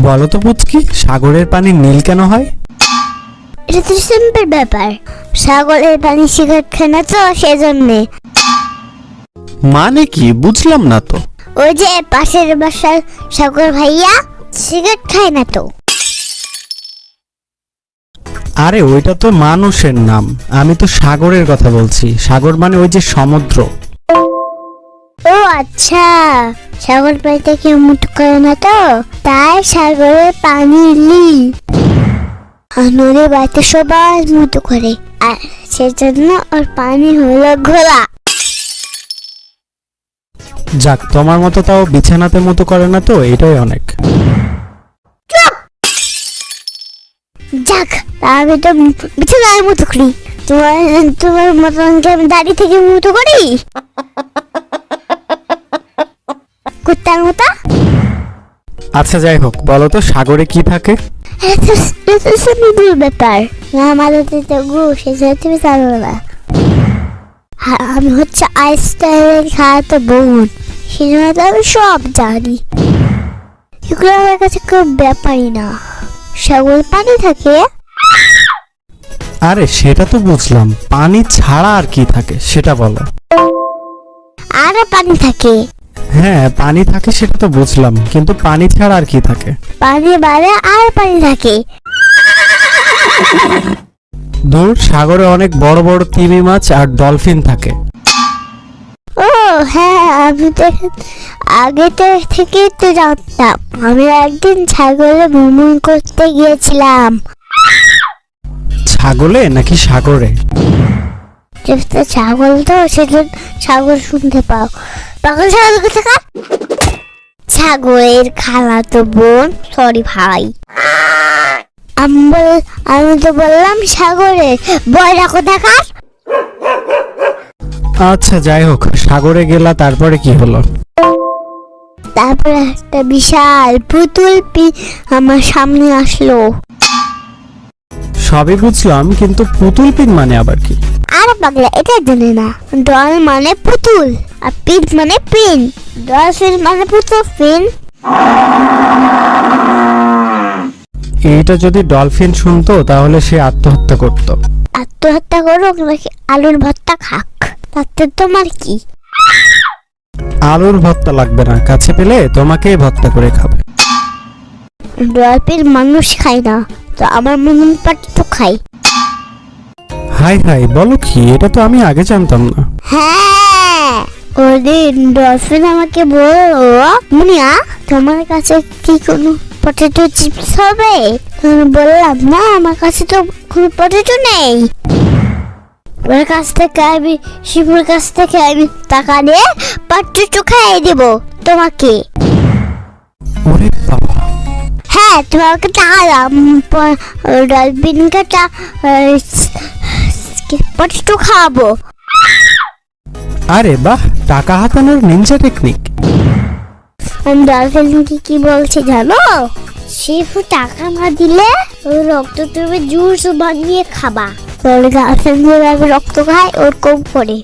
বলো তো পুচকি, সাগরের পানি নীল কেন হয়? এটা তো সিম্পল ব্যাপার, সাগরের পানি সিগারেট খায় না তো সেজন্যে। মানে কি বুঝলাম না তো। ওই যে পাশের বাসার সাগর ভাইয়া সিগারেট খায় না তো। আরে ওইটা তো মানুষের নাম, আমি তো সাগরের কথা বলছি। সাগর মানে ওই যে সমুদ্র। ও আচ্ছা, সাগর পানিতে কেউ মুঠো করে না তো, তাই সাগরের পানি নীল। আর নদীর বাড়িতে সবাই মুঠো করে, আর সেজন্য ওর পানি হলো ঘোলা। যাক, তোমার মতো তাও বিছানাতে মতো করে না তো, এটাই অনেক। যাক, আমি তো বিছানায় মুঠো করি, তোমার মতন আমি দাড়ি থেকে মুঠো করি কুত্তার মতো। আচ্ছা যাই হোক, বলো তো সাগরে কি থাকে? সিম্পল ব্যাপার, আমাদের তো গু সেটা তুমি জানো না। আমি হচ্ছে আইনস্টাইনের খাওয়াতে বোন, সেজন্য তো আমি সব জানি। এগুলো আমার কাছে খুব ব্যাপারই না। সাগর পানি থাকে। আরে সেটা তো বুঝলাম, পানি ছাড়া আর কি থাকে সেটা বলো। আরো পানি থাকে। হ্যাঁ পানি থাকে সেটা তো বুঝলাম, কিন্তু পানি ছাড়া আর কি থাকে? পানি বাড়ে আর পানি থাকে। ধুর, সাগরে অনেক বড় বড় তিমি মাছ আর ডলফিন থাকে। ও হ্যাঁ, আমি তো আগে থেকে তো জানতাম। আমি একদিন সাগরে ভ্রমণ করতে গিয়েছিলাম। ছাগলে নাকি সাগরে? ছাগল তো সেটা সাগর শুনতে পাও। পাগল ছাগল কোথাকা? সাগরের খালা তো বোন, সরি ভাই। আমি তো বললাম সাগরে, বয়রা কোথাকার? আচ্ছা যাই হোক, সাগরে গেলা তারপরে কি হলো? তারপরে একটা বিশাল পুতুল আমার সামনে আসলো। সবই বুঝলাম, কিন্তু পুতুল পিন মানে আবার কি? আরে পাগলা, এটা জানে না? ডল মানে পুতুল, আর পিন মানে পিন। ডলফিন মানে পুতুল, পিন। এইটা যদি ডলফিন শুনতো তাহলে সে আত্মহত্যা করত। আত্মহত্যা করুক নাকি আলুর ভর্তা খাক, তাতে তোমার কি? আলুর ভর্তা লাগবে না, কাছে পেলে তোমাকেই ভর্তা করে খাবে। ডলফিন মানুষ খায় না, তো আমার মন পাটি তো খাই। হাই হাই, বলো কি? এটা তো আমি আগে জানতাম না। হ্যাঁ, ওদিন ডলফিন আমাকে বলল, মুনিয়া তোমার কাছে কি কোনো পটেটো চিপস হবে? আমি বললাম না, আমার কাছে তো কোনো পটেটো নেই। ওর কাছ থেকে আমি, শিবুর কাছ থেকে আমি টাকা নিয়ে পটেটো খাইয়ে দেব তোমাকে। ওরে বাবা! হ্যাঁ, তোমাকে টাকা দাম, ডলফিনকে পটেটো খাওয়াবো। আরে বাহ, টাকা হাতানোর নিনজা টেকনিক। আমি ডলফিনকে কি বলছি জানো? শিফু টাকা না দিলে ওর রক্ত তুমি জুস বানিয়ে খাবা। ওর গার্লফ্রেন্ড যেভাবে রক্ত খায় ওর কম করে।